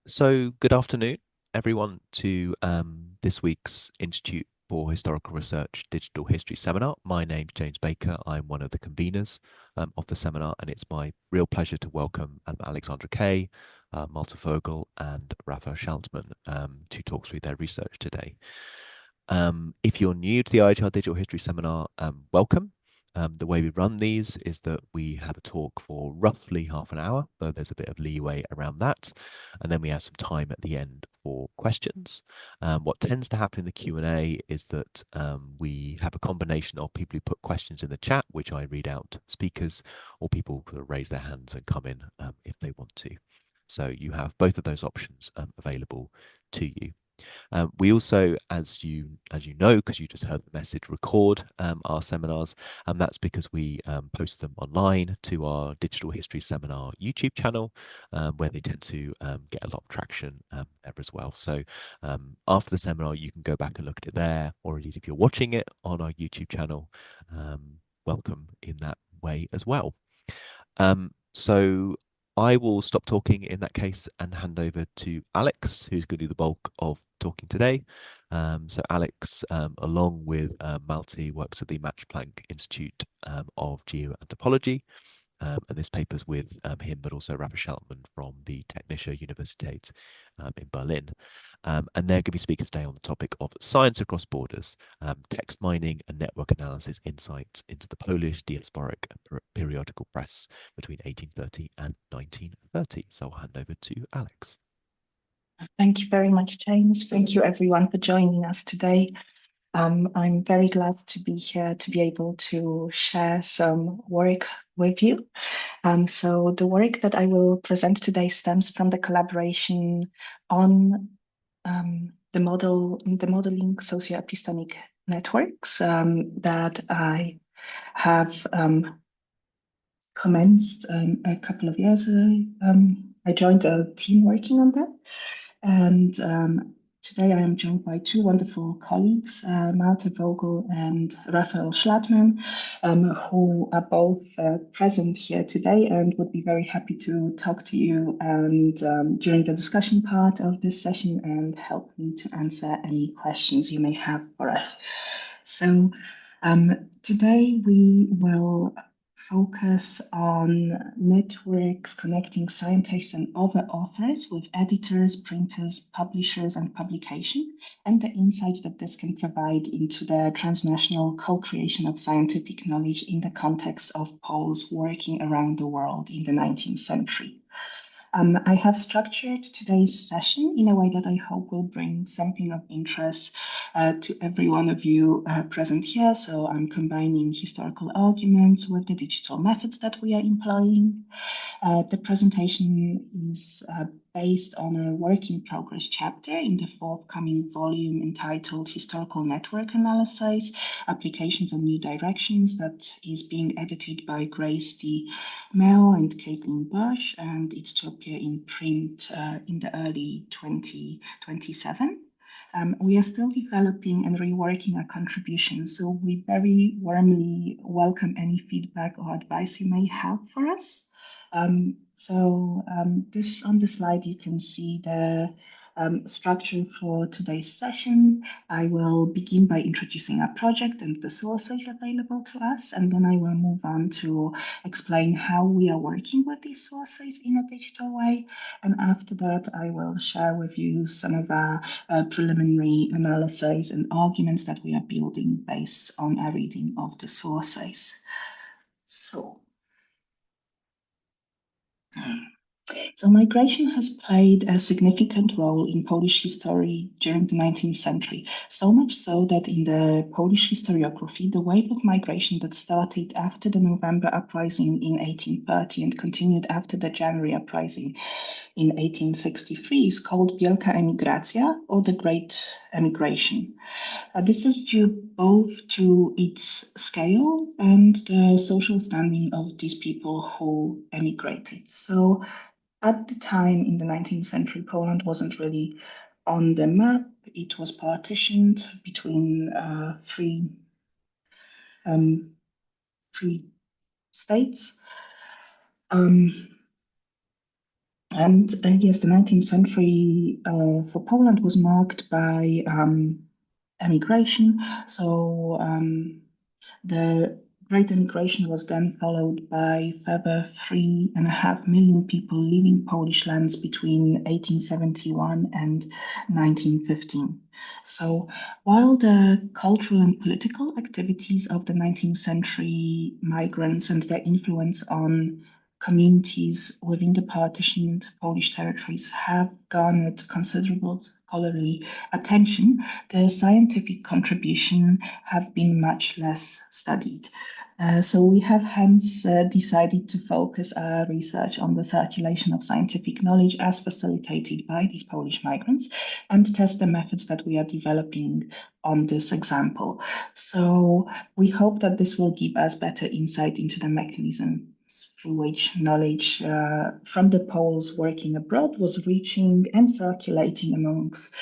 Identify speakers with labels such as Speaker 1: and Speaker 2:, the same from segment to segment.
Speaker 1: So, good afternoon, everyone, to this week's Institute for Historical Research Digital History Seminar. My name's James Baker. I'm one of the conveners of the seminar, and it's my real pleasure to welcome Aleksandra Kaye, Malte Vogl, and Raphael Schlattmann to talk through their research today. If you're new to the IHR Digital History Seminar, welcome. The way we run these is that we have a talk for roughly half an hour, though there's a bit of leeway around that. And then we have some time at the end for questions. What tends to happen in the Q&A is that we have a combination of people who put questions in the chat, which I read out to speakers, or people sort of raise their hands and come in if they want to. So you have both of those options available to you. We also, as you know, because you just heard the message, record our seminars, and that's because we post them online to our Digital History Seminar YouTube channel, where they tend to get a lot of traction there as well. So after the seminar, you can go back and look at it there, or indeed if you're watching it on our YouTube channel, welcome in that way as well. So I will stop talking in that case and hand over to Alex, who's going to do the bulk of talking today. So Alex, along with Malte, works at the Max Planck Institute of Geoanthropology. And this paper's with him, but also Raphael from the Technische Universität in Berlin. And they're going to be speaking today on the topic of science across borders, text mining and network analysis insights into the Polish Diasporic Periodical press between 1830 and 1930. So I'll hand over to Alex.
Speaker 2: Thank you very much, James. Thank you, everyone, for joining us today. I'm very glad to be here to be able to share some work with you. So the work that I will present today stems from the collaboration on the modeling socioepistemic networks that I have commenced a couple of years ago. I joined a team working on that. And today I am joined by two wonderful colleagues, Malte Vogl and Raphael Schlattmann, who are both present here today and would be very happy to talk to you and during the discussion part of this session and help me to answer any questions you may have for us. So today we will focus on networks connecting scientists and other authors with editors, printers, publishers, and publication, and the insights that this can provide into the transnational co-creation of scientific knowledge in the context of Poles working around the world in the 19th century. I have structured today's session in a way that I hope will bring something of interest to every one of you present here. So I'm combining historical arguments with the digital methods that we are employing. The presentation is based on a work in progress chapter in the forthcoming volume entitled Historical Network Analysis, Applications and New Directions, that is being edited by Grace D. Mel and Caitlin Bush, and it's to appear in print in the early 2027. We are still developing and reworking our contributions, so we very warmly welcome any feedback or advice you may have for us. This on the slide, you can see the structure for today's session. I will begin by introducing our project and the sources available to us, and then I will move on to explain how we are working with these sources in a digital way. And after that, I will share with you some of our preliminary analyses and arguments that we are building based on our reading of the sources. So migration has played a significant role in Polish history during the 19th century, so much so that in the Polish historiography, the wave of migration that started after the November Uprising in 1830 and continued after the January Uprising in 1863 is called Wielka Emigracja, or the Great Emigration. This is due both to its scale and the social standing of these people who emigrated. So at the time in the 19th century, Poland wasn't really on the map. It was partitioned between three states. And yes, the 19th century for Poland was marked by emigration. So the Great Emigration was then followed by further 3.5 million people leaving Polish lands between 1871 and 1915. So while the cultural and political activities of the 19th century migrants and their influence on communities within the partitioned Polish territories have garnered considerable scholarly attention, the scientific contribution have been much less studied. So we have hence decided to focus our research on the circulation of scientific knowledge as facilitated by these Polish migrants and test the methods that we are developing on this example. So we hope that this will give us better insight into the mechanism through which knowledge from the Poles working abroad was reaching and circulating amongst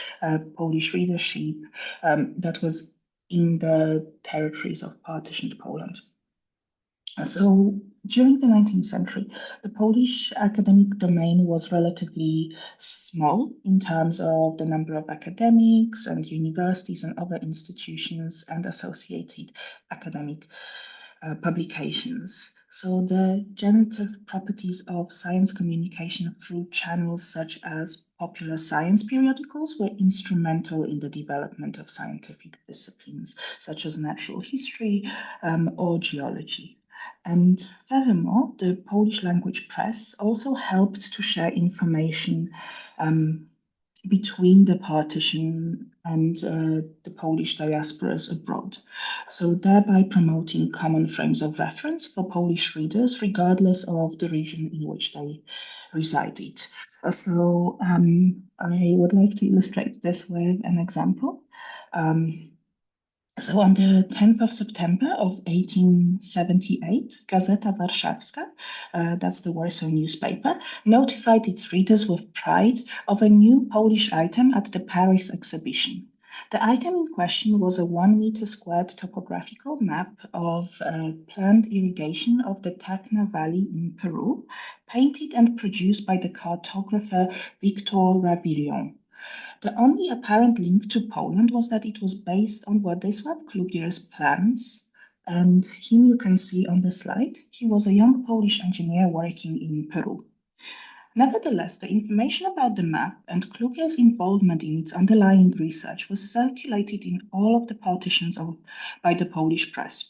Speaker 2: Polish readership that was in the territories of partitioned Poland. So during the 19th century, the Polish academic domain was relatively small in terms of the number of academics and universities and other institutions and associated academic publications. So the generative properties of science communication through channels such as popular science periodicals were instrumental in the development of scientific disciplines such as natural history or geology. And furthermore, the Polish language press also helped to share information between the partition and the Polish diasporas abroad, so thereby promoting common frames of reference for Polish readers, regardless of the region in which they resided. So I would like to illustrate this with an example. So on the 10th of September of 1878, Gazeta Warszawska, that's the Warsaw newspaper, notified its readers with pride of a new Polish item at the Paris exhibition. The item in question was a 1 meter squared topographical map of planned irrigation of the Tacna Valley in Peru, painted and produced by the cartographer Victor Ravillon. The only apparent link to Poland was that it was based on Władysław Klugier's plans, and him you can see on the slide. He was a young Polish engineer working in Peru. Nevertheless, the information about the map and Klugier's involvement in its underlying research was circulated in all of the partitions by the Polish press.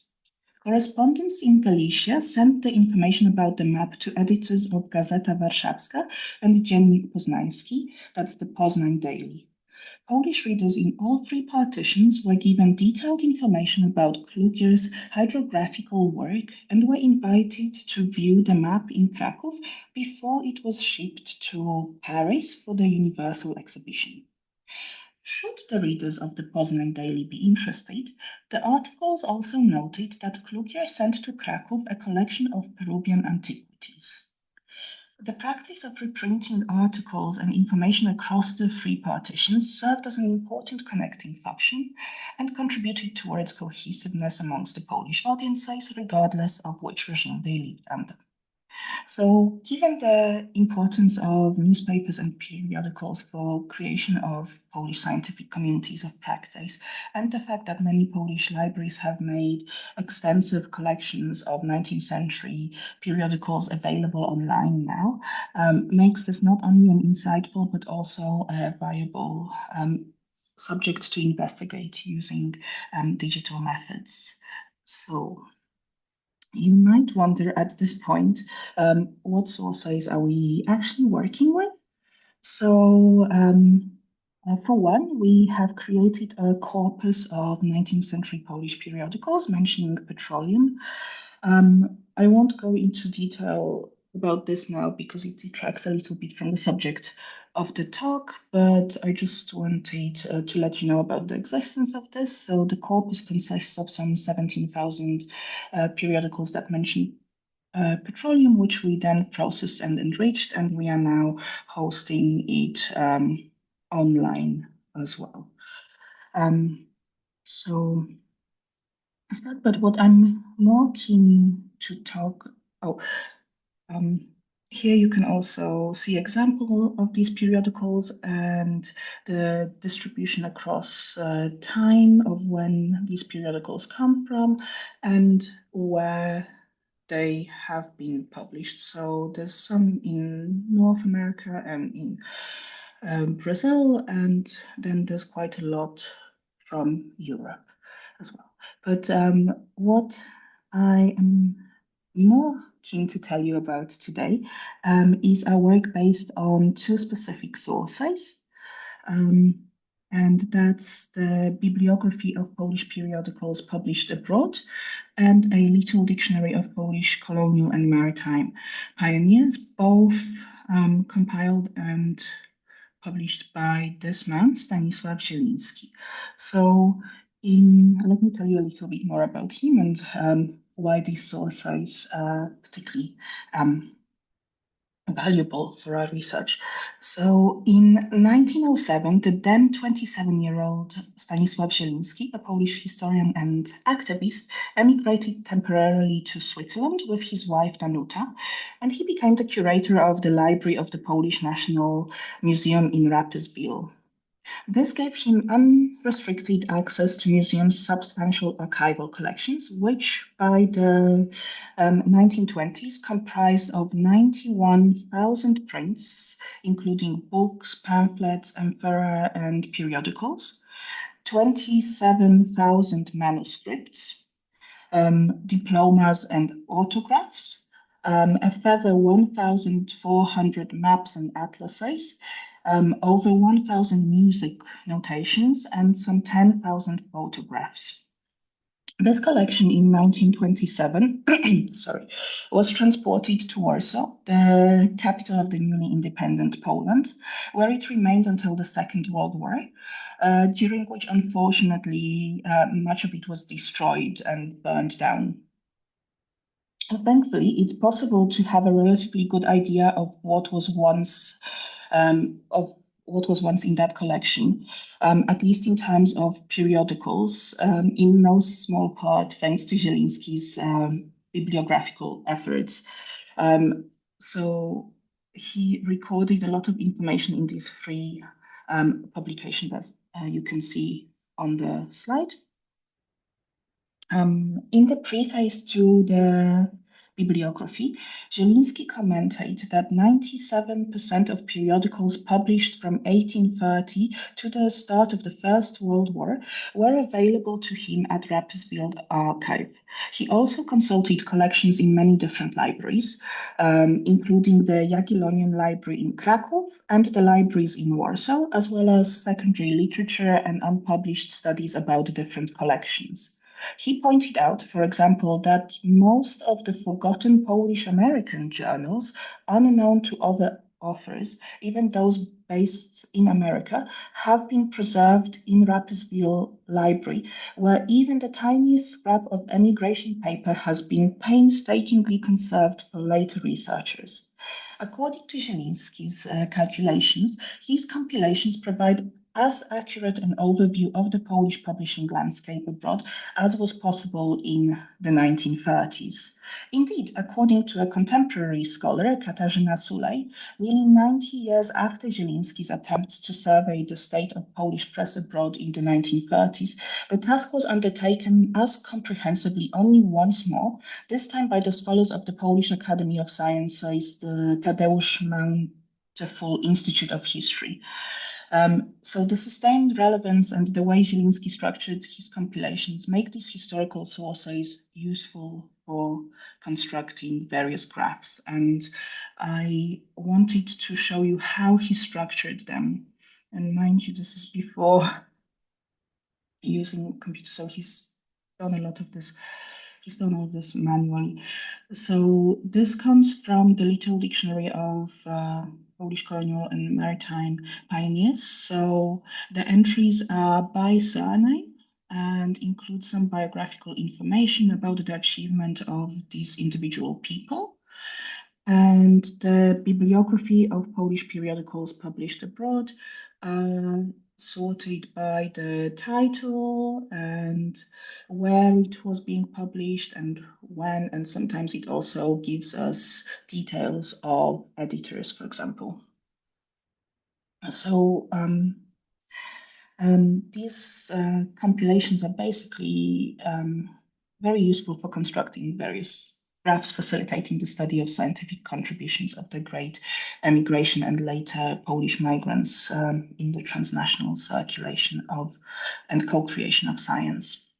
Speaker 2: Correspondents in Galicia sent the information about the map to editors of Gazeta Warszawska and Dziennik Poznański, that's the Poznań Daily. Polish readers in all three partitions were given detailed information about Klugier's hydrographical work and were invited to view the map in Kraków before it was shipped to Paris for the Universal Exhibition. Should the readers of the Poznań Daily be interested, the articles also noted that Klugier sent to Kraków a collection of Peruvian antiquities. The practice of reprinting articles and information across the three partitions served as an important connecting function and contributed towards cohesiveness amongst the Polish audiences, regardless of which regime they lived under. So, given the importance of newspapers and periodicals for creation of Polish scientific communities of practice, and the fact that many Polish libraries have made extensive collections of 19th century periodicals available online now, makes this not only an insightful but also a viable subject to investigate using digital methods. So, you might wonder at this point, what sources are we actually working with? So, for one, we have created a corpus of 19th century Polish periodicals mentioning petroleum. I won't go into detail about this now because it detracts a little bit from the subject of the talk, but I just wanted to let you know about the existence of this. So the corpus consists of some 17,000 periodicals that mention petroleum, which we then processed and enriched, and we are now hosting it online as well. So is that, but what I'm more keen to talk, Here you can also see example of these periodicals and the distribution across time of when these periodicals come from and where they have been published. So there's some in North America and in Brazil, and then there's quite a lot from Europe as well. But what I am more keen to tell you about today is our work based on two specific sources. And that's the bibliography of Polish periodicals published abroad and a little dictionary of Polish colonial and maritime pioneers, both compiled and published by this man, Stanisław Zieliński. So let me tell you a little bit more about him and why these sources are particularly valuable for our research. So in 1907, the then 27-year-old Stanisław Zieliński, a Polish historian and activist, emigrated temporarily to Switzerland with his wife Danuta, and he became the curator of the library of the Polish National Museum in Rapperswil. This gave him unrestricted access to museum's substantial archival collections, which by the 1920s comprised of 91,000 prints, including books, pamphlets, amphorae, and periodicals, 27,000 manuscripts, diplomas and autographs, a further 1,400 maps and atlases, over 1,000 music notations, and some 10,000 photographs. This collection in 1927 was transported to Warsaw, the capital of the newly independent Poland, where it remained until the Second World War, during which, unfortunately, much of it was destroyed and burned down. Thankfully, it's possible to have a relatively good idea of what was once in that collection, at least in terms of periodicals, in no small part thanks to Zieliński's bibliographical efforts. So he recorded a lot of information in these three publications that you can see on the slide. In the preface to the bibliography, Zieliński commented that 97% of periodicals published from 1830 to the start of the First World War were available to him at Rapperswil Archive. He also consulted collections in many different libraries, including the Jagiellonian Library in Kraków and the libraries in Warsaw, as well as secondary literature and unpublished studies about different collections. He pointed out, for example, that most of the forgotten Polish-American journals, unknown to other authors, even those based in America, have been preserved in Rapperswil Library, where even the tiniest scrap of emigration paper has been painstakingly conserved for later researchers. According to Zieliński's calculations, his compilations provide as accurate an overview of the Polish publishing landscape abroad as was possible in the 1930s. Indeed, according to a contemporary scholar, Katarzyna Sulej, nearly 90 years after Zieliński's attempts to survey the state of Polish press abroad in the 1930s, the task was undertaken as comprehensively only once more, this time by the scholars of the Polish Academy of Sciences, the Tadeusz Manteuffel Institute of History. So the sustained relevance and the way Zieliński structured his compilations make these historical sources useful for constructing various graphs. And I wanted to show you how he structured them. And mind you, this is before using computer, so he's done a lot of this. He's done all this manually. So this comes from the Little Dictionary of Polish colonial and maritime pioneers. So the entries are by surname and include some biographical information about the achievement of these individual people. And the bibliography of Polish periodicals published abroad sorted by the title and where it was being published and when, and sometimes it also gives us details of editors, for example. So these compilations are basically very useful for constructing various graphs facilitating the study of scientific contributions of the Great Emigration and later Polish migrants in the transnational circulation of and co-creation of science.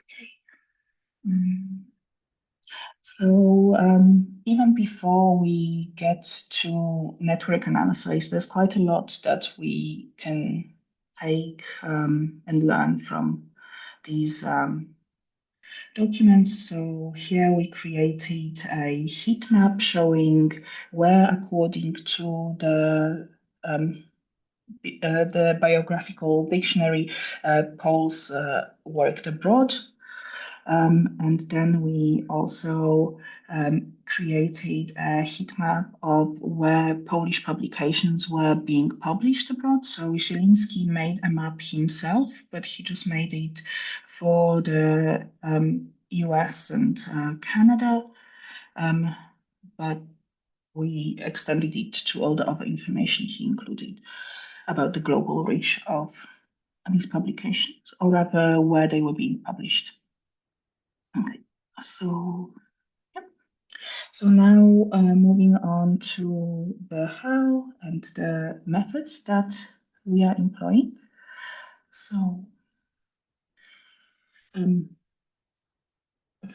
Speaker 2: Okay. So even before we get to network analysis, there's quite a lot that we can take and learn from these documents. So here we created a heat map showing where, according to the biographical dictionary, Poles worked abroad. And then we also created a heat map of where Polish publications were being published abroad. So Zieliński made a map himself, but he just made it for the US and Canada. But we extended it to all the other information he included about the global reach of these publications, or rather where they were being published. Okay, so yep. So now moving on to the how and the methods that we are employing. So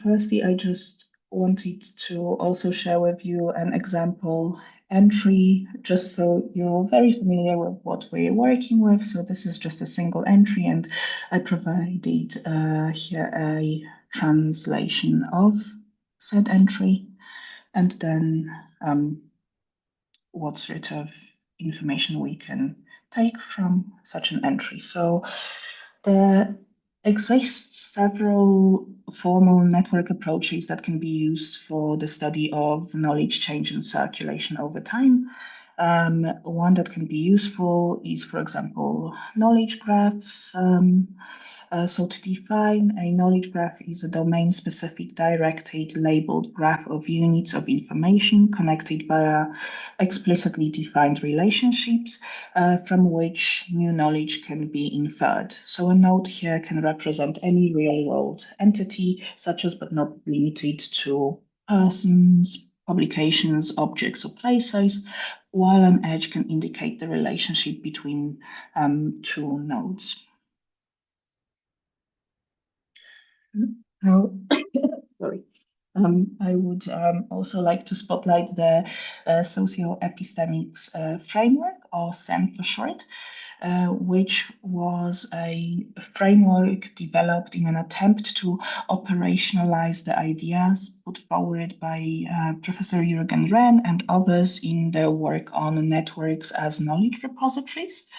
Speaker 2: firstly, I just wanted to also share with you an example entry, just so you're very familiar with what we're working with. So this is just a single entry, and I provided here a translation of said entry, and then what sort of information we can take from such an entry. So there exists several formal network approaches that can be used for the study of knowledge change and circulation over time. One that can be useful is, for example, knowledge graphs. So to define, a knowledge graph is a domain-specific directed labeled graph of units of information connected via explicitly defined relationships from which new knowledge can be inferred. So a node here can represent any real-world entity, such as but not limited to persons, publications, objects, or places, while an edge can indicate the relationship between two nodes. Now, sorry. I would also like to spotlight the socio-epistemics framework, or SEM for short, which was a framework developed in an attempt to operationalize the ideas put forward by Professor Jürgen Wren and others in their work on networks as knowledge repositories.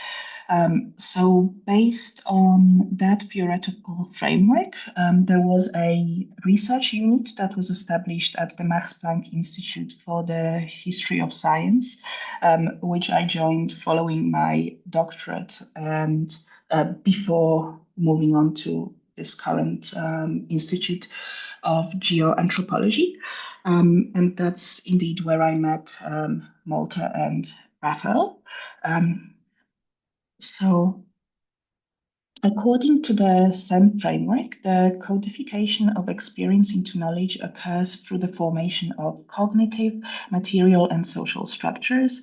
Speaker 2: So based on that theoretical framework, there was a research unit that was established at the Max Planck Institute for the History of Science, which I joined following my doctorate and before moving on to this current Institute of Geoanthropology. And that's indeed where I met Malte and Raphael. So according to the SEM framework, the codification of experience into knowledge occurs through the formation of cognitive, material, and social structures,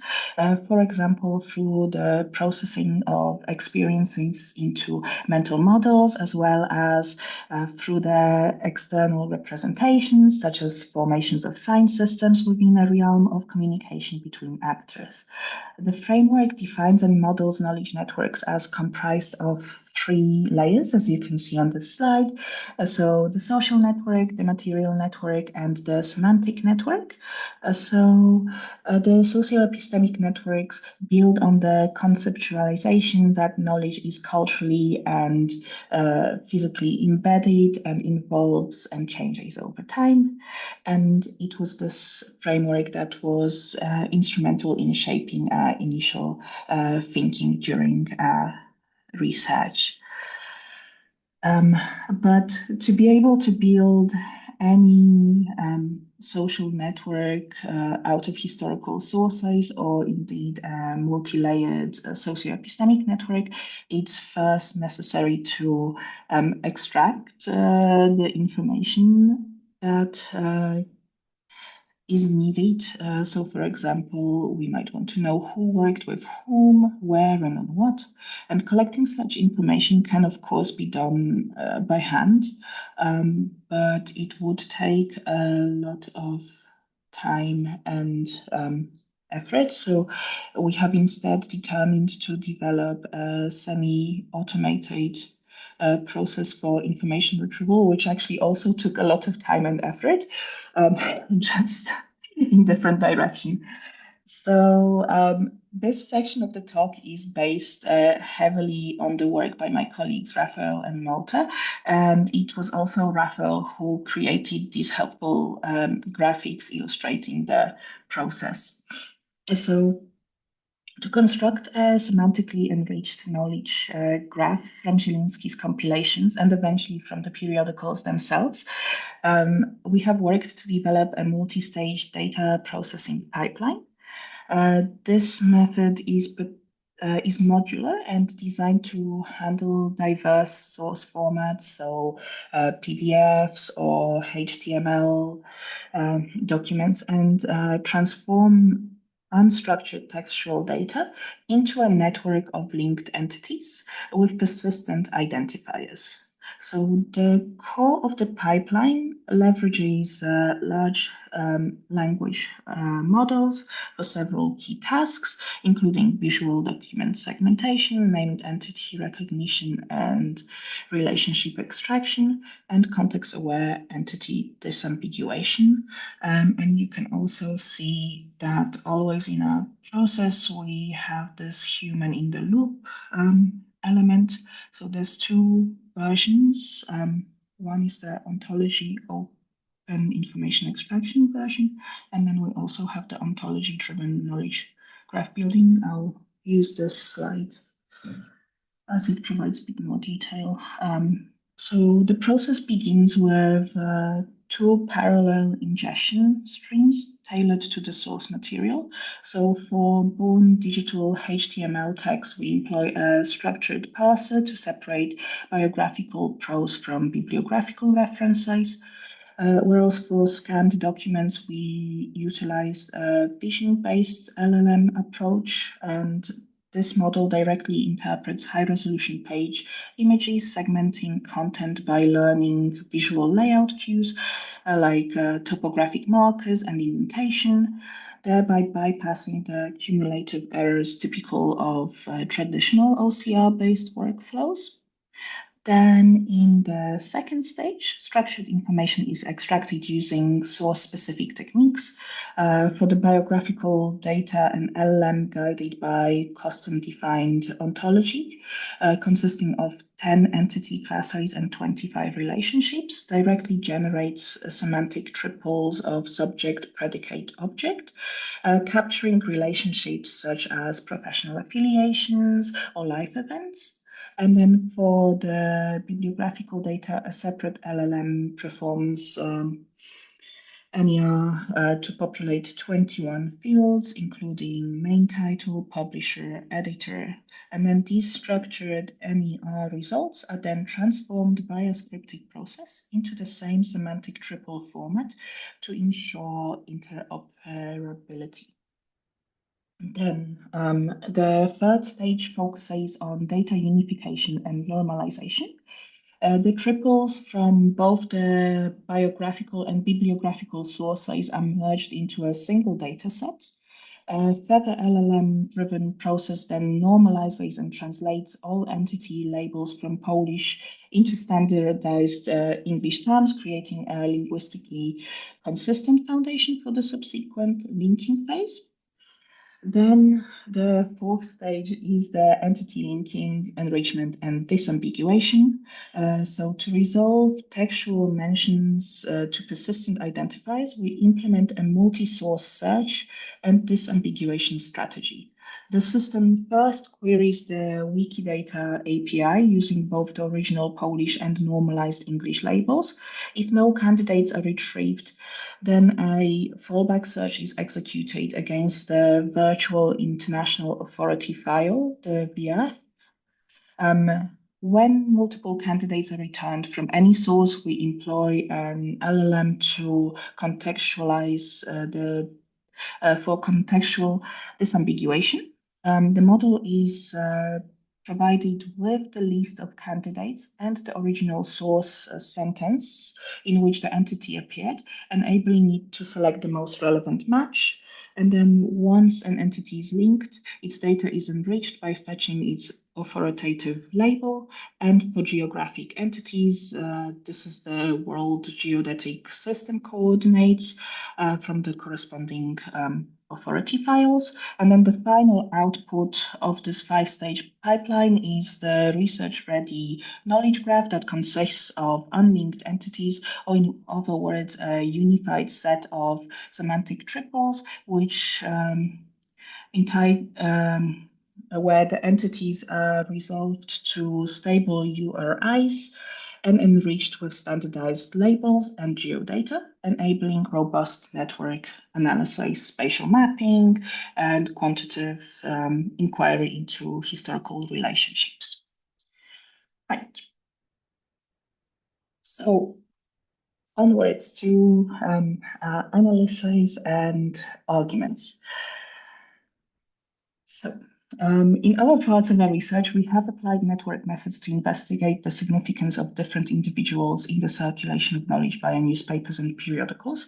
Speaker 2: for example, through the processing of experiences into mental models, as well as through the external representations, such as formations of sign systems within a realm of communication between actors. The framework defines and models knowledge networks as comprised of three layers, as you can see on the slide. So the social network, the material network, and the semantic network. The socio-epistemic networks build on the conceptualization that knowledge is culturally and physically embedded and evolves and changes over time. And it was this framework that was instrumental in shaping initial thinking during research. But to be able to build any social network out of historical sources, or indeed a multi-layered socio-epistemic network, it's first necessary to extract the information that is needed. So, for example, we might want to know who worked with whom, where, and on what. And collecting such information can, of course, be done by hand, but it would take a lot of time and effort. So we have instead determined to develop a semi-automated process for information retrieval, which actually also took a lot of time and effort, just in different direction. So this section of the talk is based heavily on the work by my colleagues Raphael and Malte, and it was also Raphael who created these helpful graphics illustrating the process. So to construct a semantically enriched knowledge graph from Zielinski's compilations and eventually from the periodicals themselves, we have worked to develop a multi-stage data processing pipeline. This method is modular and designed to handle diverse source formats, so PDFs or HTML documents, and transform unstructured textual data into a network of linked entities with persistent identifiers. So the core of the pipeline leverages large language models for several key tasks, including visual document segmentation, named entity recognition, and relationship extraction, and context-aware entity disambiguation. And you can also see that always in our process, we have this human in the loop element. So there's two versions. One is the ontology open information extraction version, and then we also have the ontology-driven knowledge graph building. I'll use this slide as it provides a bit more detail. So the process begins with two parallel ingestion streams tailored to the source material. So for born digital HTML text, we employ a structured parser to separate biographical prose from bibliographical references. Whereas for scanned documents, we utilize a vision-based LLM approach, and this model directly interprets high-resolution page images, segmenting content by learning visual layout cues like topographic markers and indentation, thereby bypassing the cumulative errors typical of traditional OCR-based workflows. Then in the second stage, structured information is extracted using source-specific techniques. For the biographical data, an LLM guided by custom-defined ontology, consisting of 10 entity classes and 25 relationships, directly generates semantic triples of subject, predicate, object, capturing relationships such as professional affiliations or life events. And then for the bibliographical data, a separate LLM performs NER to populate 21 fields, including main title, publisher, editor. And then these structured NER results are then transformed by a scripted process into the same semantic triple format to ensure interoperability. Then the third stage focuses on data unification and normalization. The triples from both the biographical and bibliographical sources are merged into a single data set. A further LLM-driven process then normalizes and translates all entity labels from Polish into standardized English terms, creating a linguistically consistent foundation for the subsequent linking phase. Then the fourth stage is the entity linking, enrichment, and disambiguation. So to resolve textual mentions to persistent identifiers, we implement a multi-source search and disambiguation strategy. The system first queries the Wikidata API using both the original Polish and normalized English labels. If no candidates are retrieved, then a fallback search is executed against the virtual international authority file, the VIAF. When multiple candidates are returned from any source, we employ an LLM to contextualize for contextual disambiguation. The model is provided with the list of candidates and the original source sentence in which the entity appeared, enabling it to select the most relevant match. And then once an entity is linked, its data is enriched by fetching its authoritative label. And for geographic entities, this is the World Geodetic System coordinates from the corresponding authority files. And then the final output of this 5-stage pipeline is the research-ready knowledge graph that consists of unlinked entities, or in other words, a unified set of semantic triples, which where the entities are resolved to stable URIs and enriched with standardized labels and geodata, enabling robust network analysis, spatial mapping, and quantitative inquiry into historical relationships. Right. So onwards to analysis and arguments. So, in other parts of our research, we have applied network methods to investigate the significance of different individuals in the circulation of knowledge via newspapers and periodicals.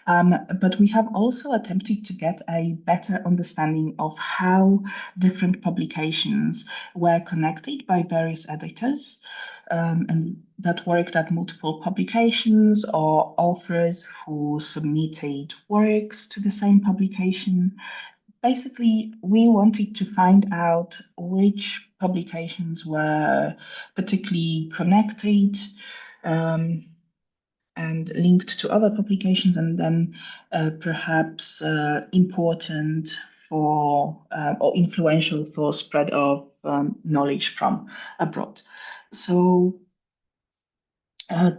Speaker 2: But we have also attempted to get a better understanding of how different publications were connected by various editors and that worked at multiple publications, or authors who submitted works to the same publication. Basically, we wanted to find out which publications were particularly connected and linked to other publications, and then perhaps important for or influential for spread of knowledge from abroad. So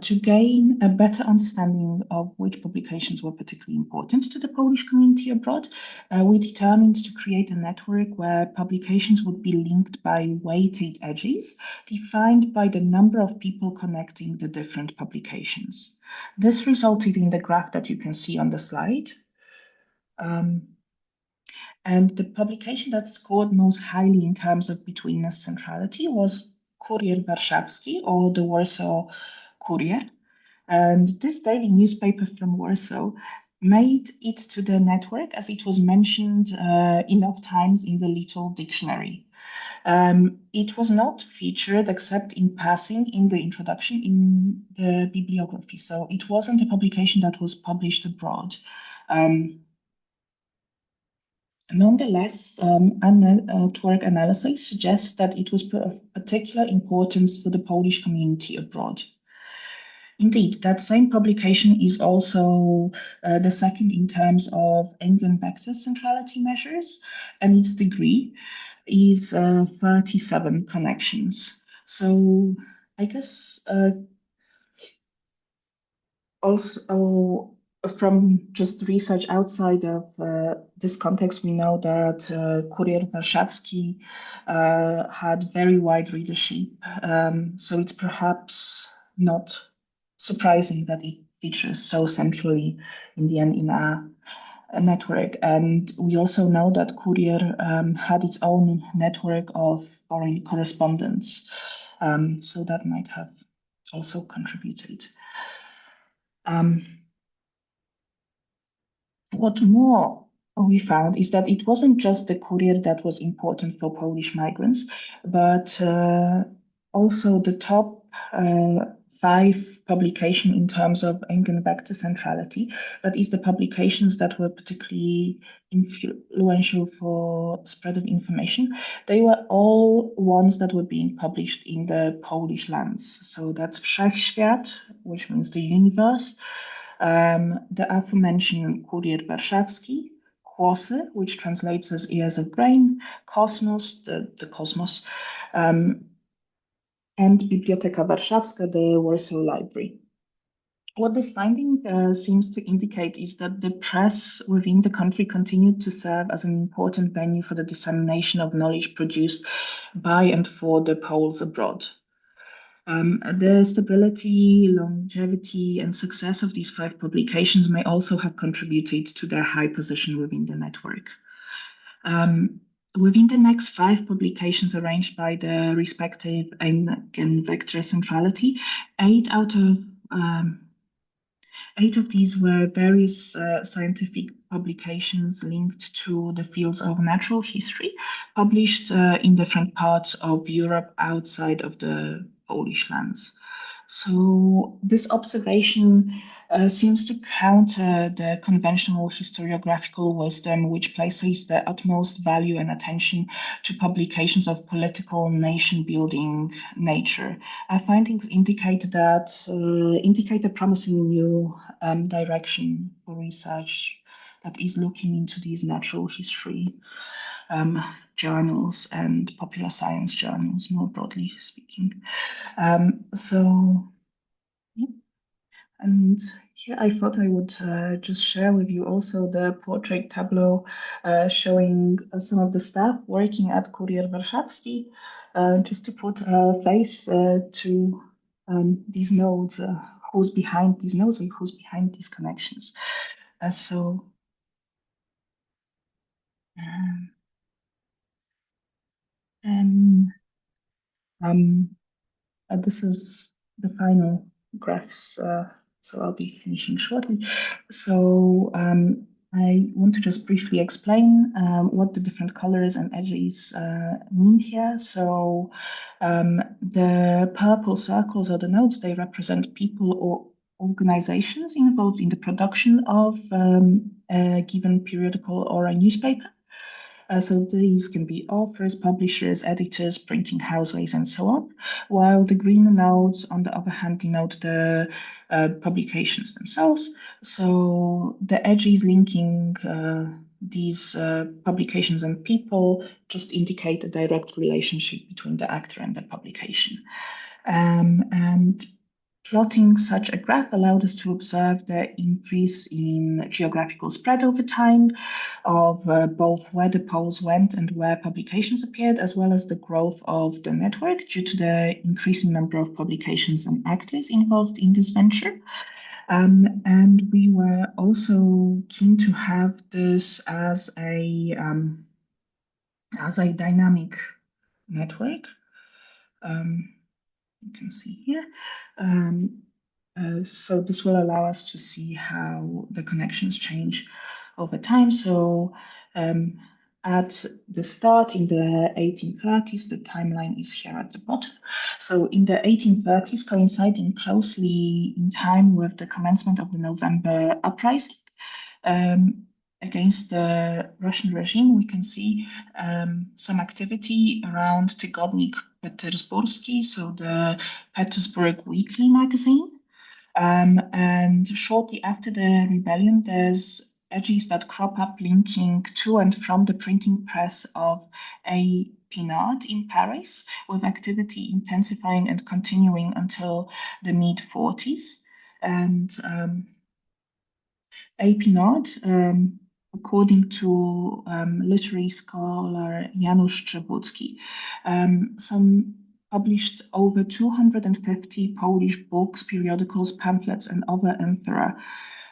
Speaker 2: to gain a better understanding of which publications were particularly important to the Polish community abroad, we determined to create a network where publications would be linked by weighted edges, defined by the number of people connecting the different publications. This resulted in the graph that you can see on the slide. And the publication that scored most highly in terms of betweenness centrality was Kurier Warszawski, or the Warsaw Courier. And this daily newspaper from Warsaw made it to the network as it was mentioned enough times in the little dictionary. It was not featured except in passing in the introduction in the bibliography. So it wasn't a publication that was published abroad. Nonetheless, network analysis suggests that it was of particular importance for the Polish community abroad. Indeed, that same publication is also the second in terms of Engen-Vector centrality measures, and its degree is 37 connections. So I guess also from just research outside of this context, we know that Kurier Warszawski had very wide readership, so it's perhaps not surprising that it features so centrally in the end in a network. And we also know that Kurier had its own network of foreign correspondents, so that might have also contributed. What more we found is that it wasn't just the courier that was important for Polish migrants, but also the top five publication in terms of Eigenvector centrality. That is the publications that were particularly influential for spread of information. They were all ones that were being published in the Polish lands. So that's Wszechświat, which means the universe, the aforementioned Kurier Warszawski, Kłosy, which translates as ears of grain, Kosmos, the cosmos, and Biblioteka Warszawska, the Warsaw Library. What this finding seems to indicate is that the press within the country continued to serve as an important venue for the dissemination of knowledge produced by and for the Poles abroad. The stability, longevity, and success of these five publications may also have contributed to their high position within the network. Within the next five publications arranged by the respective eigenvector centrality, eight of these were various scientific publications linked to the fields of natural history, published in different parts of Europe outside of the Polish lands. So this observation seems to counter the conventional historiographical wisdom, which places the utmost value and attention to publications of political nation-building nature. Our findings indicate a promising new direction for research that is looking into these natural history journals and popular science journals, more broadly speaking. So, yeah. And here I thought I would just share with you also the portrait tableau showing some of the staff working at Kurier Warszawski, just to put a face to these nodes, who's behind these nodes and who's behind these connections. This is the final graphs, so I'll be finishing shortly. So I want to just briefly explain what the different colors and edges mean here. So the purple circles or the nodes, they represent people or organizations involved in the production of a given periodical or a newspaper. So these can be authors, publishers, editors, printing houses, and so on, while the green nodes, on the other hand, denote the publications themselves. So the edges linking these publications and people just indicate a direct relationship between the actor and the publication. And plotting such a graph allowed us to observe the increase in geographical spread over time of both where the polls went and where publications appeared, as well as the growth of the network due to the increasing number of publications and actors involved in this venture. And we were also keen to have this as a dynamic network. You can see here. So this will allow us to see how the connections change over time. So at the start in the 1830s, the timeline is here at the bottom. So in the 1830s, coinciding closely in time with the commencement of the November Uprising, against the Russian regime, we can see some activity around Tygodnik Petersburski, so the Petersburg Weekly magazine. And shortly after the rebellion, there's edges that crop up linking to and from the printing press of A. Pinard in Paris, with activity intensifying and continuing until the mid-40s. And A. Pinard, according to literary scholar Janusz Trzebucki, some published over 250 Polish books, periodicals, pamphlets, and other infera.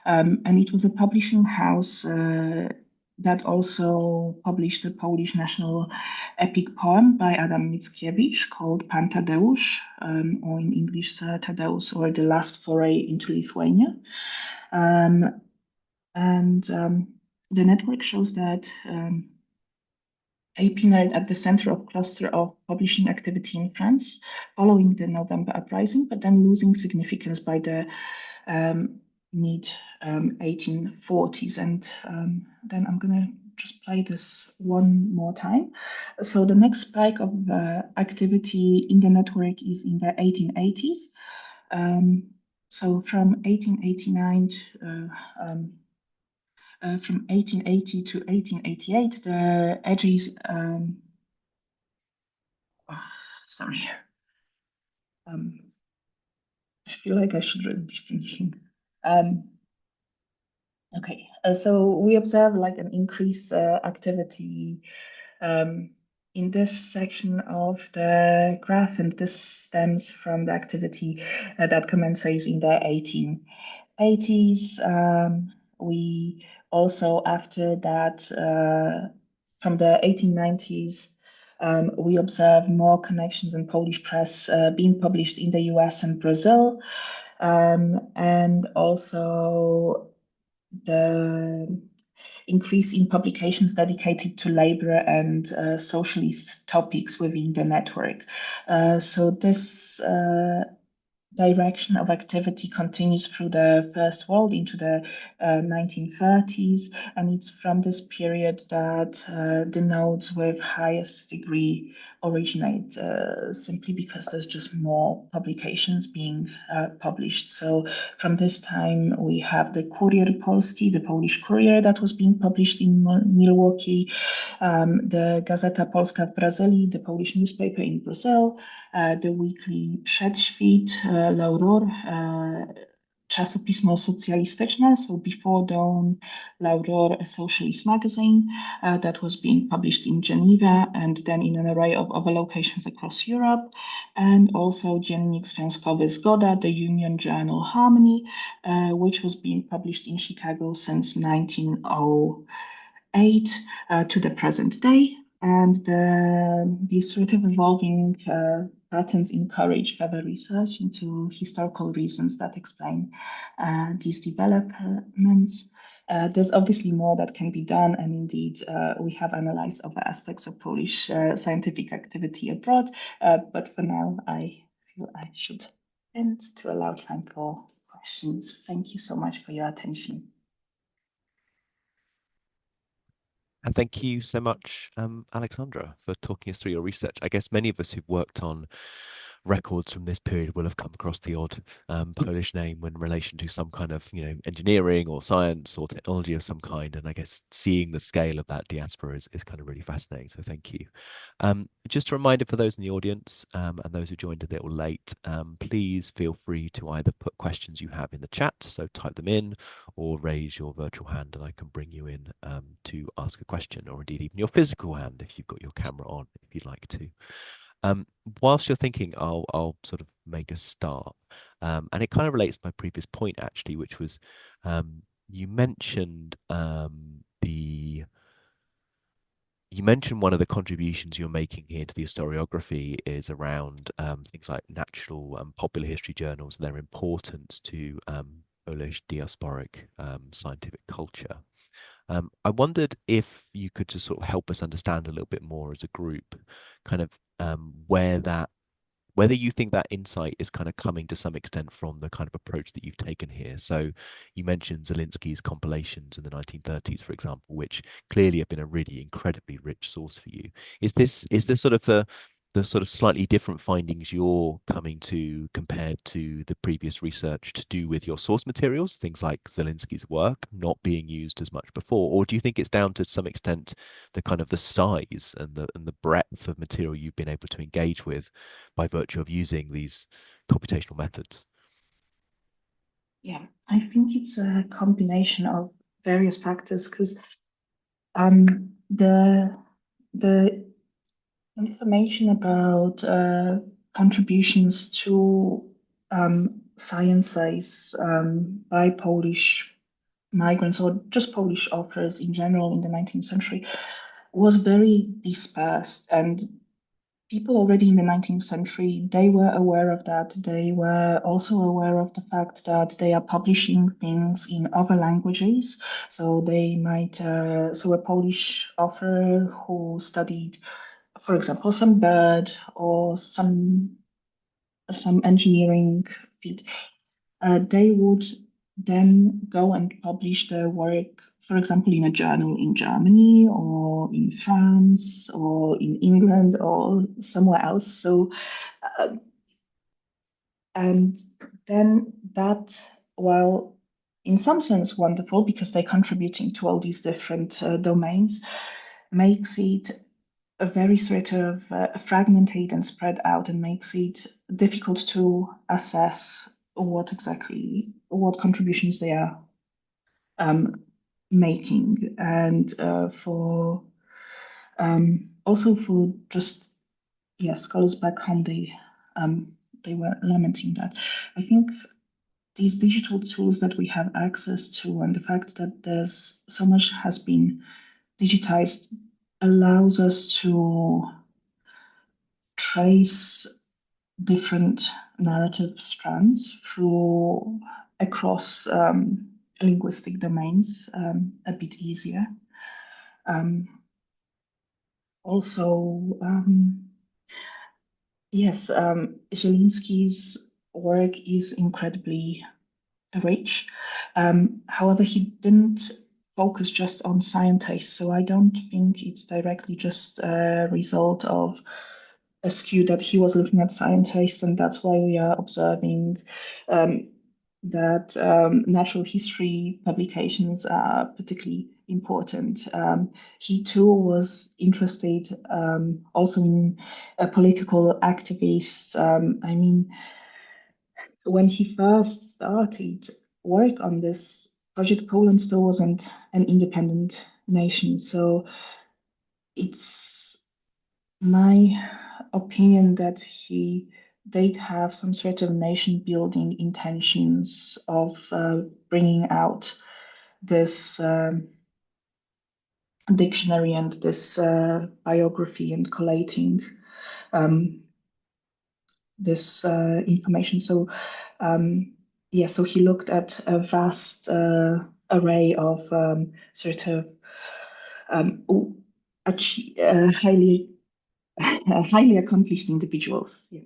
Speaker 2: And it was a publishing house that also published a Polish national epic poem by Adam Mickiewicz called Pan Tadeusz, or in English, Sir Tadeusz, or The Last Foray into Lithuania. the network shows that appeared at the center of cluster of publishing activity in France following the November Uprising, but then losing significance by the mid 1840s. And then I'm going to just play this one more time. So the next spike of activity in the network is in the 1880s. So from 1889 from 1880 to 1888, the edges, sorry, I feel like I should really be finishing. Okay, so we observe like an increased activity in this section of the graph, and this stems from the activity that commences in the 1880s. We also, after that, from the 1890s, we observe more connections in Polish press being published in the US and Brazil, and also the increase in publications dedicated to labor and socialist topics within the network. So this direction of activity continues through the First World into the 1930s, and it's from this period that the nodes with highest degree originate, simply because there's just more publications being published. So from this time, we have the Kurier Polski, the Polish Courier that was being published in Milwaukee, the Gazeta Polska w Brazylii, the Polish newspaper in Brazil, the weekly Przedświt, L'Aurore, czasopismo socjalistyczne, so Before Dawn, L'Aurore, a socialist magazine that was being published in Geneva and then in an array of other locations across Europe, and also Dziennik Związkowy Zgoda, the union journal Harmony, which was being published in Chicago since 1908 to the present day. And these sort of evolving patterns encourage further research into historical reasons that explain these developments. There's obviously more that can be done, and indeed, we have analyzed other aspects of Polish scientific activity abroad. But for now, I feel I should end to allow time for questions. Thank you so much for your attention.
Speaker 1: And thank you so much, Aleksandra, for talking us through your research. I guess many of us who've worked on records from this period will have come across the odd Polish name in relation to some kind of, engineering or science or technology of some kind. And I guess seeing the scale of that diaspora is kind of really fascinating. So thank you. Just a reminder for those in the audience and those who joined a little late, please feel free to either put questions you have in the chat, so type them in, or raise your virtual hand and I can bring you in to ask a question, or indeed even your physical hand if you've got your camera on, if you'd like to. Whilst you're thinking, I'll sort of make a start. And it kind of relates to my previous point actually, which was you mentioned one of the contributions you're making here to the historiography is around things like natural and popular history journals and their importance to Polish diasporic scientific culture. I wondered if you could just sort of help us understand a little bit more as a group, kind of whether you think that insight is kind of coming to some extent from the kind of approach that you've taken here. So you mentioned Zielinski's compilations in the 1930s, for example, which clearly have been a really incredibly rich source for you. Is this sort of the sort of slightly different findings you're coming to compared to the previous research to do with your source materials, things like Zielinski's work not being used as much before? Or do you think it's down to some extent the kind of the size and the breadth of material you've been able to engage with by virtue of using these computational methods?
Speaker 2: Yeah, I think it's a combination of various factors because the information about contributions to sciences by Polish migrants or just Polish authors in general in the 19th century was very dispersed, and people already in the 19th century, they were aware of that. They were also aware of the fact that they are publishing things in other languages. So they might, so a Polish author who studied, for example, some bird or some engineering field, they would then go and publish their work, for example, in a journal in Germany or in France or in England or somewhere else. So, uh, and then that, while in some sense wonderful because they're contributing to all these different domains, makes it a very sort of fragmented and spread out and makes it difficult to assess what contributions they are um, making, and for also for just scholars back home, they were lamenting that. I think these digital tools that we have access to and the fact that there's so much has been digitized allows us to trace different narrative strands through across linguistic domains a bit easier. Um, also, yes, Zielinski's work is incredibly rich. However, he didn't focus just on scientists, so I don't think it's directly just a result of a skew that he was looking at scientists, and that's why we are observing um, that natural history publications are particularly important. He too was interested also in political activists. I mean, when he first started work on this project, Poland still wasn't an independent nation. So it's my opinion that he did have some sort of nation building intentions of bringing out this dictionary and this biography and collating um, this information. So, so he looked at a vast array of sort of um, highly highly accomplished individuals. Yeah.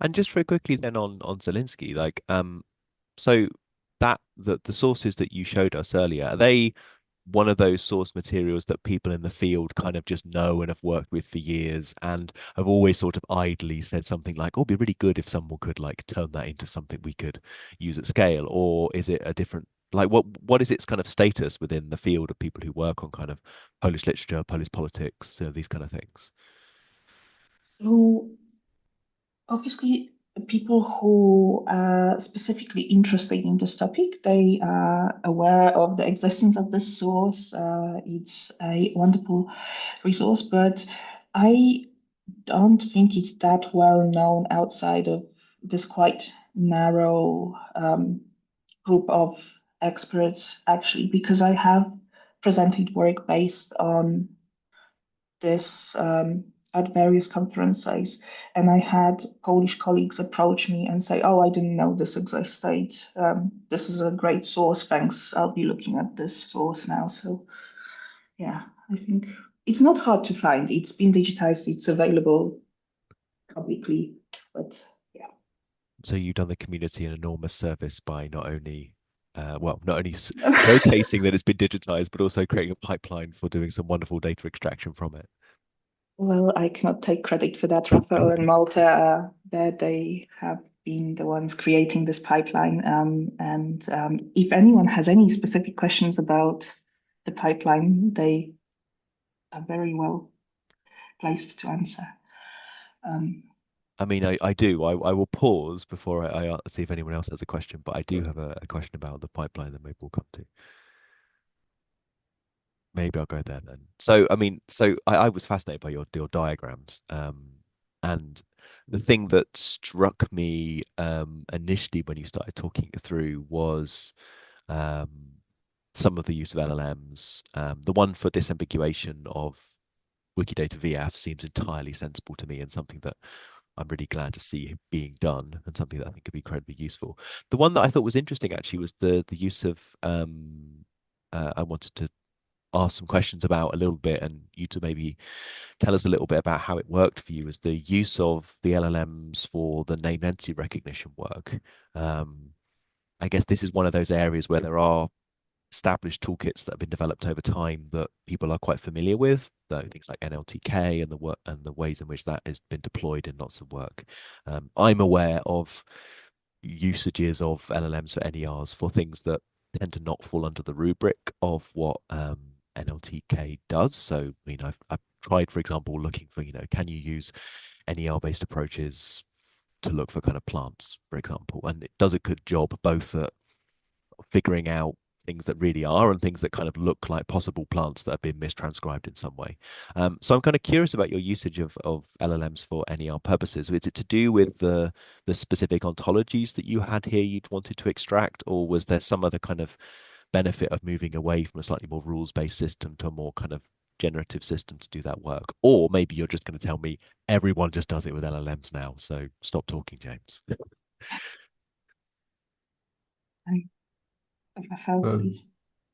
Speaker 1: And just very quickly then on Zelensky, like so that the sources that you showed us earlier, are they one of those source materials that people in the field kind of just know and have worked with for years and have always sort of idly said something like, "Oh, it'd be really good if someone could like turn that into something we could use at scale," or is it a different like what is its kind of status within the field of people who work on kind of Polish literature, Polish politics, these kind of things?
Speaker 2: So obviously, people who are specifically interested in this topic, they are aware of the existence of this source. It's a wonderful resource, but I don't think it's that well known outside of this quite narrow group of experts, actually, because I have presented work based on this at various conferences, and I had Polish colleagues approach me and say, "Oh, I didn't know this existed. This is a great source. Thanks. I'll be looking at this source now." So, yeah, I think it's not hard to find. It's been digitized. It's available publicly, but yeah.
Speaker 1: So you've done the community an enormous service by not only not only showcasing that it's been digitized, but also creating a pipeline for doing some wonderful data extraction from it.
Speaker 2: Well, I cannot take credit for that. Raphael and Malte, that they have been the ones creating this pipeline. And if anyone has any specific questions about the pipeline, they are very well placed to answer. Um,
Speaker 1: I mean, I do. I will pause before I see if anyone else has a question, but I do have a question about the pipeline that maybe we'll come to. Maybe I'll go there then. So, I mean, I was fascinated by your diagrams. And the thing that struck me initially when you started talking it through was um, some of the use of LLMs. The one for disambiguation of Wikidata VF seems entirely sensible to me and something that I'm really glad to see being done and something that I think could be incredibly useful. The one that I thought was interesting actually was the use of I wanted to ask some questions about a little bit and you to maybe tell us a little bit about how it worked for you, is the use of the LLMs for the named entity recognition work. Um, I guess this is one of those areas where there are established toolkits that have been developed over time that people are quite familiar with, though things like NLTK and the work and the ways in which that has been deployed in lots of work. I'm aware of usages of LLMs for NERs for things that tend to not fall under the rubric of what NLTK does. So, I've tried, for example, looking for, can you use NER-based approaches to look for kind of plants, for example, and it does a good job both at figuring out things that really are and things that kind of look like possible plants that have been mistranscribed in some way. So I'm kind of curious about your usage of LLMs for NER purposes. Is it to do with the specific ontologies that you had here you'd wanted to extract, or was there some other kind of benefit of moving away from a slightly more rules-based system to a more kind of generative system to do that work? Or maybe you're just going to tell me everyone just does it with LLMs now, so stop talking, James.
Speaker 2: Hi, Raphael,
Speaker 3: Uh,
Speaker 2: please.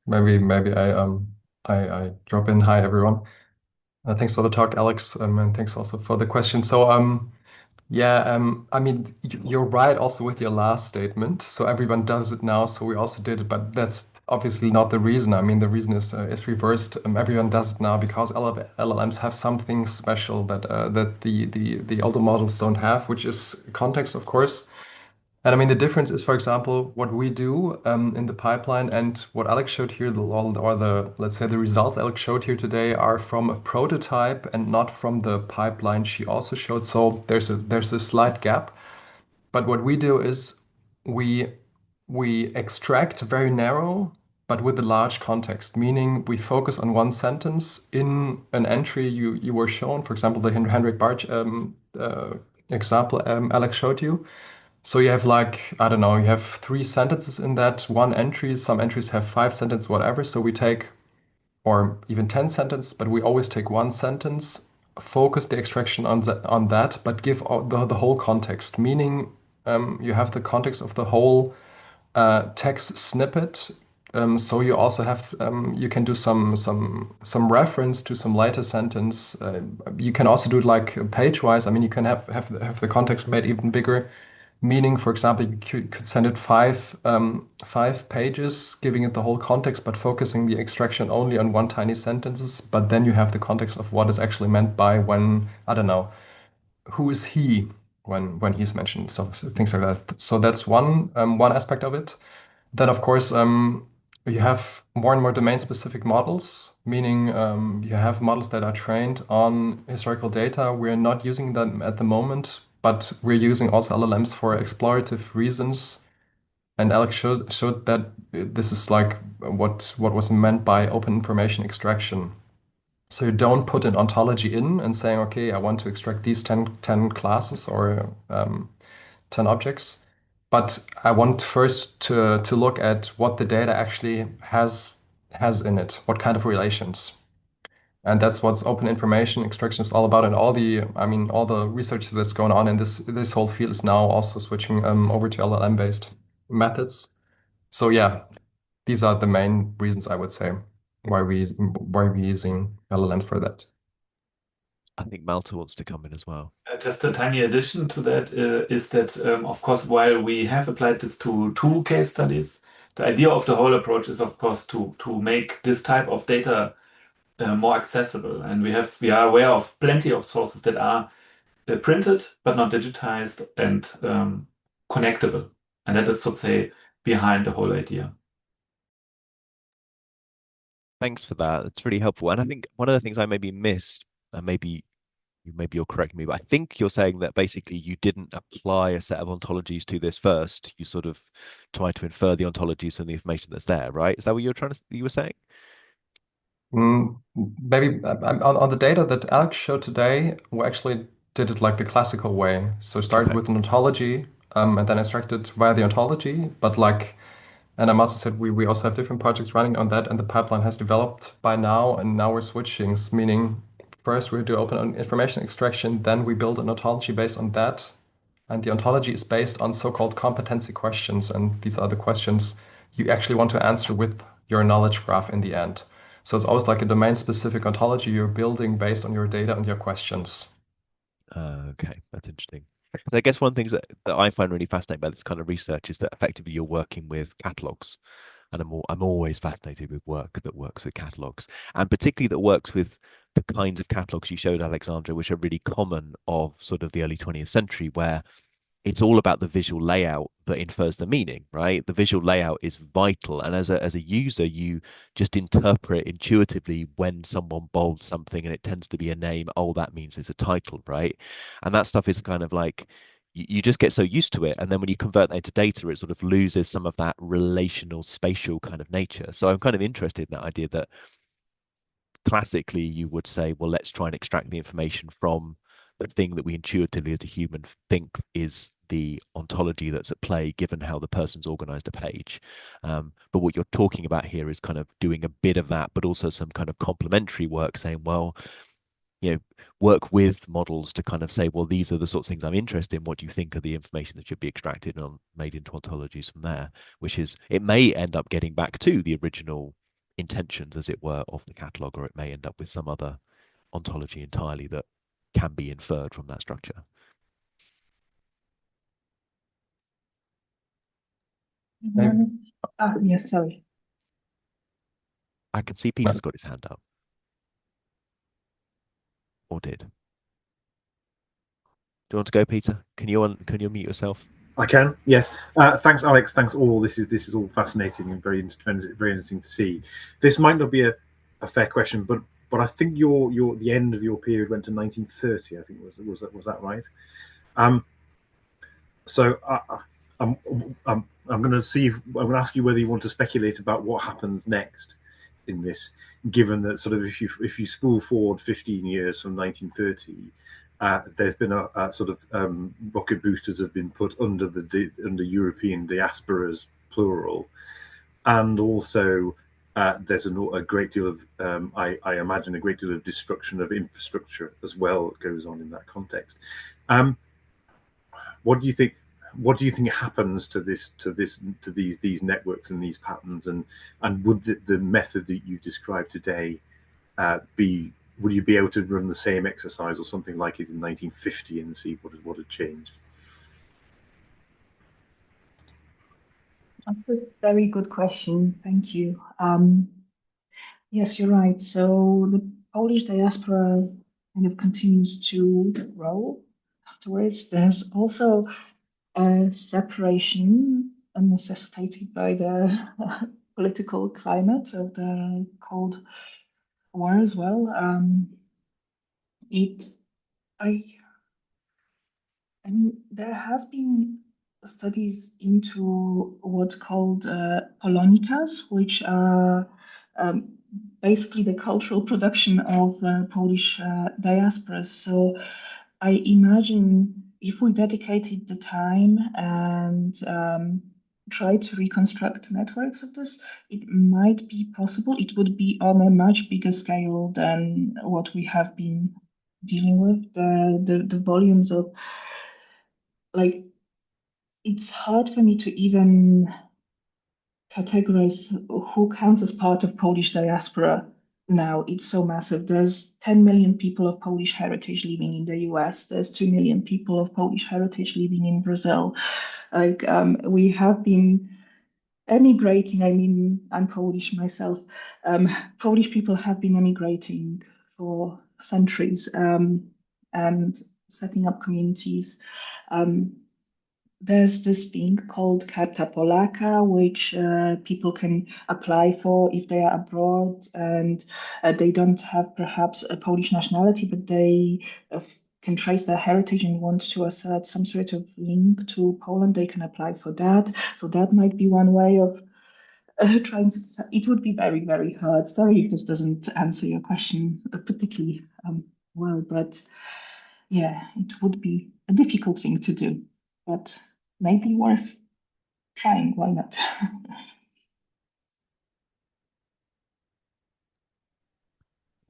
Speaker 3: maybe I drop in. Hi everyone. Thanks for the talk, Alex, and thanks also for the question. So yeah, I mean you're right also with your last statement. So everyone does it now, so we also did it, but that's obviously not the reason. I mean the reason is reversed. Everyone does it now because LLMs have something special that the older models don't have, which is context, of course. And I mean, the difference is, for example, what we do in the pipeline and what Alex showed here, let's say the results Alex showed here today are from a prototype and not from the pipeline she also showed. So there's a slight gap. But what we do is we we extract very narrow, but with a large context, meaning we focus on one sentence in an entry you were shown, for example, the Henrik Bartsch example Alex showed you. So you have like, I don't know, you have three sentences in that one entry. Some entries have five sentences, whatever. So we take, or even 10 sentences, but we always take one sentence, focus the extraction on that, but give the whole context, meaning you have the context of the whole text snippet. So you also have you can do some reference to some later sentence. You can also do it like page wise. I mean, you can have the context made even bigger. Meaning, for example, you could send it five pages, giving it the whole context, but focusing the extraction only on one tiny sentences. But then you have the context of what is actually meant by when, I don't know, who is he when he's mentioned, so things like that. So that's one aspect of it. Then, of course, you have more and more domain-specific models, meaning you have models that are trained on historical data. We're not using them at the moment, but we're using also LLMs for explorative reasons. And Alex showed that this is like what was meant by open information extraction. So you don't put an ontology in and saying, okay, I want to extract these 10 classes or 10 objects. But I want first to look at what the data actually has in it, what kind of relations. And that's what's open information extraction is all about. And all the research that's going on in this whole field is now also switching over to LLM based methods. So yeah, these are the main reasons I would say why we're using LLMs for that.
Speaker 1: I think Malte wants to come in as well.
Speaker 4: Just a tiny addition to that is that, of course, while we have applied this to two case studies, the idea of the whole approach is, of course, to make this type of data more accessible. And we are aware of plenty of sources that are printed but not digitized and connectable. And that is, so to say, behind the whole idea.
Speaker 1: Thanks for that. It's really helpful. And I think one of the things I maybe missed, and maybe you'll correct me, but I think you're saying that basically you didn't apply a set of ontologies to this first. You sort of tried to infer the ontologies from the information that's there, right? Is that what you were saying?
Speaker 3: Maybe on the data that Alex showed today, we actually did it like the classical way. So started
Speaker 1: Okay.
Speaker 3: with an ontology, and then extracted via the ontology. But like, and I must have said, we also have different projects running on that, and the pipeline has developed by now, and now we're switching, meaning first we do open information extraction, then we build an ontology based on that. And the ontology is based on so-called competency questions. And these are the questions you actually want to answer with your knowledge graph in the end. So it's always like a domain-specific ontology you're building based on your data and your questions.
Speaker 1: Okay, that's interesting. So I guess one of the things that I find really fascinating about this kind of research is that effectively you're working with catalogs. And I'm always fascinated with work that works with catalogs, and particularly that works with the kinds of catalogs you showed, Aleksandra, which are really common of sort of the early 20th century, where it's all about the visual layout that infers the meaning, right? The visual layout is vital. And as a user, you just interpret intuitively when someone bolds something and it tends to be a name, oh, that means it's a title, right? And that stuff is kind of like you just get so used to it. And then when you convert that into data, it sort of loses some of that relational, spatial kind of nature. So I'm kind of interested in that idea that classically you would say, well, let's try and extract the information from the thing that we intuitively as a human think is the ontology that's at play, given how the person's organized a page. But what you're talking about here is kind of doing a bit of that, but also some kind of complementary work saying, well, work with models to kind of say, well, these are the sorts of things I'm interested in. What do you think of the information that should be extracted and made into ontologies from there? Which is, it may end up getting back to the original intentions, as it were, of the catalogue, or it may end up with some other ontology entirely that can be inferred from that structure.
Speaker 2: Yes, sorry.
Speaker 1: I can see Peter's got his hand up. Or did. Do you want to go, Peter? Can you unmute yourself?
Speaker 5: I can, yes. Thanks, Alex. Thanks all. This is all fascinating and very interesting to see. This might not be a fair question, but I think the end of your period went to 1930. I think was that right? So I'm going to see if I'm going to ask you whether you want to speculate about what happens next in this, given that sort of if you spool forward 15 years from 1930. There's been a sort of rocket boosters have been put under European diasporas, plural, and also there's a great deal of I imagine a great deal of destruction of infrastructure as well that goes on in that context. What do you think? What do you think happens to these networks and these patterns, and would the method that you've described today be? Would you be able to run the same exercise or something like it in 1950 and see what had changed?
Speaker 2: That's a very good question. Thank you. Yes, you're right. So the Polish diaspora kind of continues to grow afterwards. There's also a separation necessitated by the political climate of the Cold War as well. I mean, there has been studies into what's called Polonicas, which are basically the cultural production of Polish diasporas. So I imagine if we dedicated the time and try to reconstruct networks of this, it might be possible. It would be on a much bigger scale than what we have been dealing with. The volumes of, like, it's hard for me to even categorize who counts as part of Polish diaspora now. It's so massive. There's 10 million people of Polish heritage living in the US. There's 2 million people of Polish heritage living in Brazil. Like, we have been emigrating. I mean, I'm Polish myself. Polish people have been emigrating for centuries and setting up communities. There's this thing called Karta Polaka, which people can apply for if they are abroad and they don't have perhaps a Polish nationality, but they can trace their heritage and want to assert some sort of link to Poland. They can apply for that. So that might be one way of trying to. It would be very, very hard. Sorry if this doesn't answer your question particularly well, but yeah, it would be a difficult thing to do, but maybe worth trying. Why not?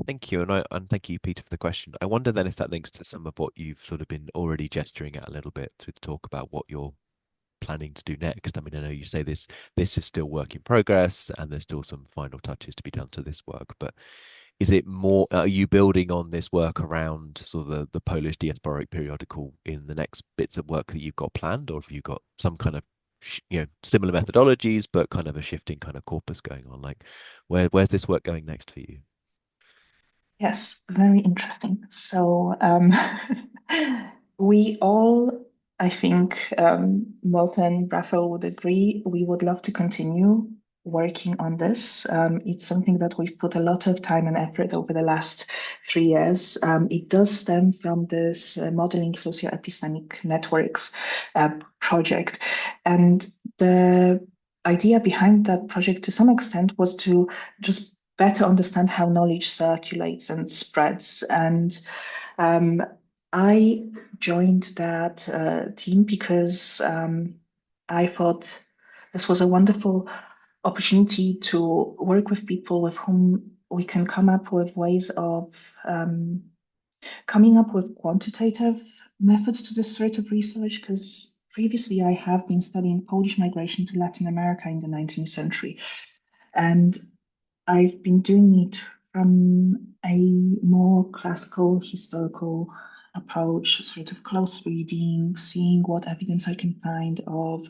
Speaker 1: Thank you, and thank you, Peter, for the question. I wonder then if that links to some of what you've sort of been already gesturing at a little bit to talk about what you're planning to do next. I mean, I know you say this is still work in progress, and there's still some final touches to be done to this work. But is it more? Are you building on this work around sort of the Polish Diasporic Periodical in the next bits of work that you've got planned, or have you got some kind of similar methodologies, but kind of a shifting kind of corpus going on? Like, where's this work going next for you?
Speaker 2: Yes, very interesting. So we all, I think, Malte and Raphael would agree, we would love to continue working on this. It's something that we've put a lot of time and effort over the last 3 years. It does stem from this modeling socio-epistemic networks project. And the idea behind that project to some extent was to just better understand how knowledge circulates and spreads. And I joined that team because I thought this was a wonderful opportunity to work with people with whom we can come up with ways of coming up with quantitative methods to this sort of research, because previously I have been studying Polish migration to Latin America in the 19th century. And I've been doing it from a more classical historical approach, sort of close reading, seeing what evidence I can find of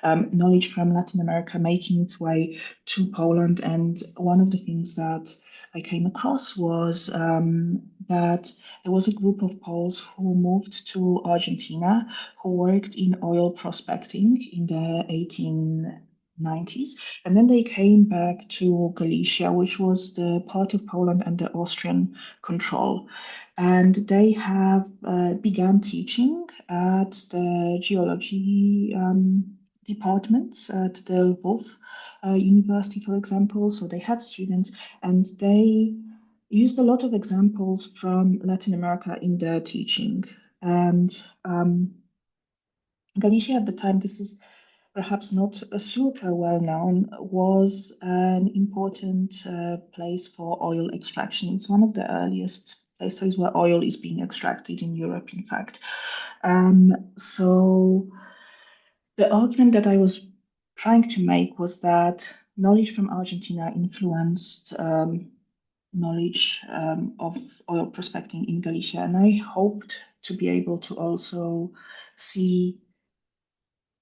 Speaker 2: knowledge from Latin America making its way to Poland. And one of the things that I came across was that there was a group of Poles who moved to Argentina, who worked in oil prospecting in the 1890s. And then they came back to Galicia, which was the part of Poland under Austrian control. And they have began teaching at the geology departments at the Vogl University, for example. So they had students, and they used a lot of examples from Latin America in their teaching. And Galicia at the time, this is perhaps not super well known, was an important place for oil extraction. It's one of the earliest places where oil is being extracted in Europe, in fact. So the argument that I was trying to make was that knowledge from Argentina influenced knowledge of oil prospecting in Galicia. And I hoped to be able to also see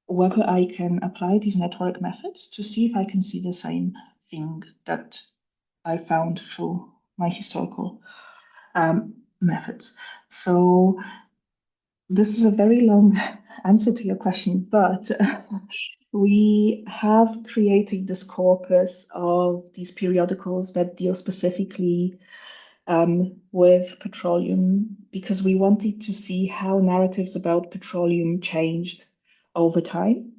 Speaker 2: whether I can apply these network methods to see if I can see the same thing that I found through my historical methods. So this is a very long answer to your question, but we have created this corpus of these periodicals that deal specifically with petroleum, because we wanted to see how narratives about petroleum changed over time,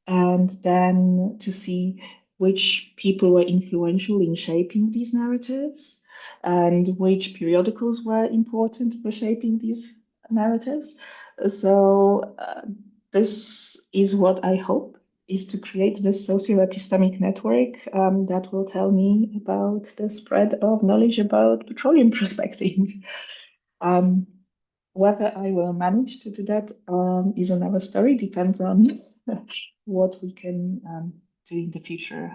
Speaker 2: and then to see which people were influential in shaping these narratives and which periodicals were important for shaping these narratives. So this is what I hope, is to create this socio-epistemic network that will tell me about the spread of knowledge about petroleum prospecting. Whether I will manage to do that is another story, depends on what we can do in the future.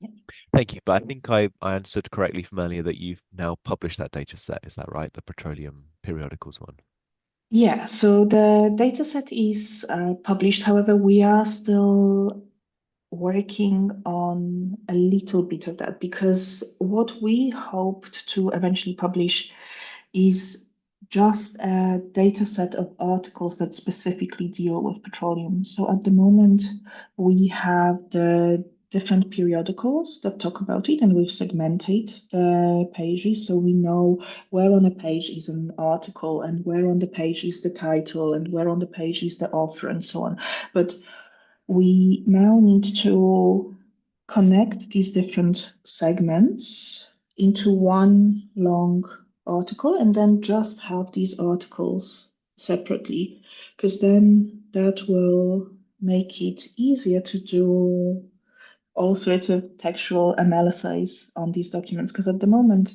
Speaker 2: Yeah.
Speaker 1: Thank you. But I think I answered correctly from earlier that you've now published that data set. Is that right? The petroleum periodicals one.
Speaker 2: Yeah, so the dataset is published. However, we are still working on a little bit of that, because what we hoped to eventually publish is just a data set of articles that specifically deal with petroleum. So at the moment, we have the different periodicals that talk about it, and we've segmented the pages so we know where on a page is an article and where on the page is the title and where on the page is the author and so on. But we now need to connect these different segments into one long article and then just have these articles separately, because then that will make it easier to do all sorts of textual analysis on these documents, because at the moment,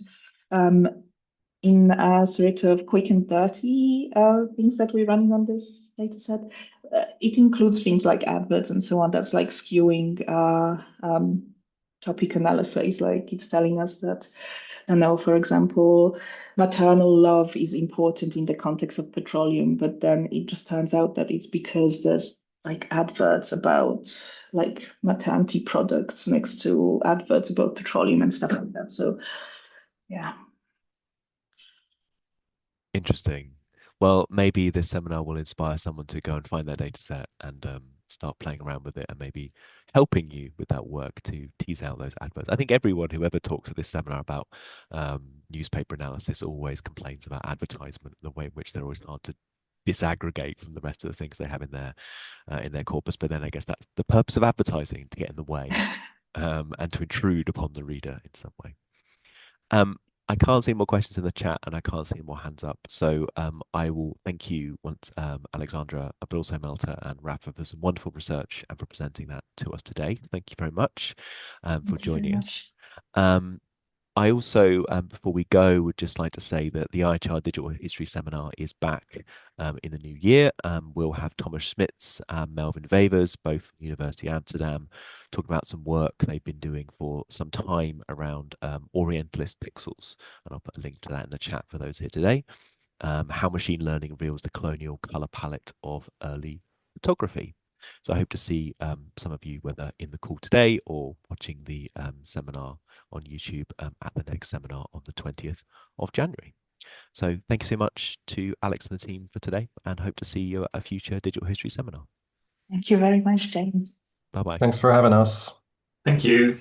Speaker 2: in a sort of quick and dirty things that we're running on this data set, it includes things like adverts and so on. That's like skewing topic analysis. Like it's telling us that, I don't know, for example, maternal love is important in the context of petroleum, but then it just turns out that it's because there's like adverts about like maternity products next to adverts about petroleum and stuff like that. So yeah.
Speaker 1: Interesting. Well, maybe this seminar will inspire someone to go and find their data set and start playing around with it and maybe helping you with that work to tease out those adverts. I think everyone who ever talks at this seminar about newspaper analysis always complains about advertisement, the way in which they're always hard to disaggregate from the rest of the things they have in their corpus. But then I guess that's the purpose of advertising, to get in the way and to intrude upon the reader in some way. I can't see more questions in the chat and I can't see more hands up. So I will thank you once, Aleksandra, but also Malte and Rafa, for some wonderful research and for presenting that to us today. Thank you very much for joining us. I also, before we go, would just like to say that the IHR Digital History Seminar is back in the new year. We'll have Thomas Schmitz and Melvin Wevers, both from University of Amsterdam, talking about some work they've been doing for some time around Orientalist pixels. And I'll put a link to that in the chat for those here today. How machine learning reveals the colonial color palette of early photography. So I hope to see some of you, whether in the call today or watching the seminar on YouTube at the next seminar on the 20th of January. So thank you so much to Alex and the team for today, and hope to see you at a future digital history seminar.
Speaker 2: Thank you very much, James.
Speaker 1: Bye-bye.
Speaker 3: Thanks for having us.
Speaker 4: Thank you.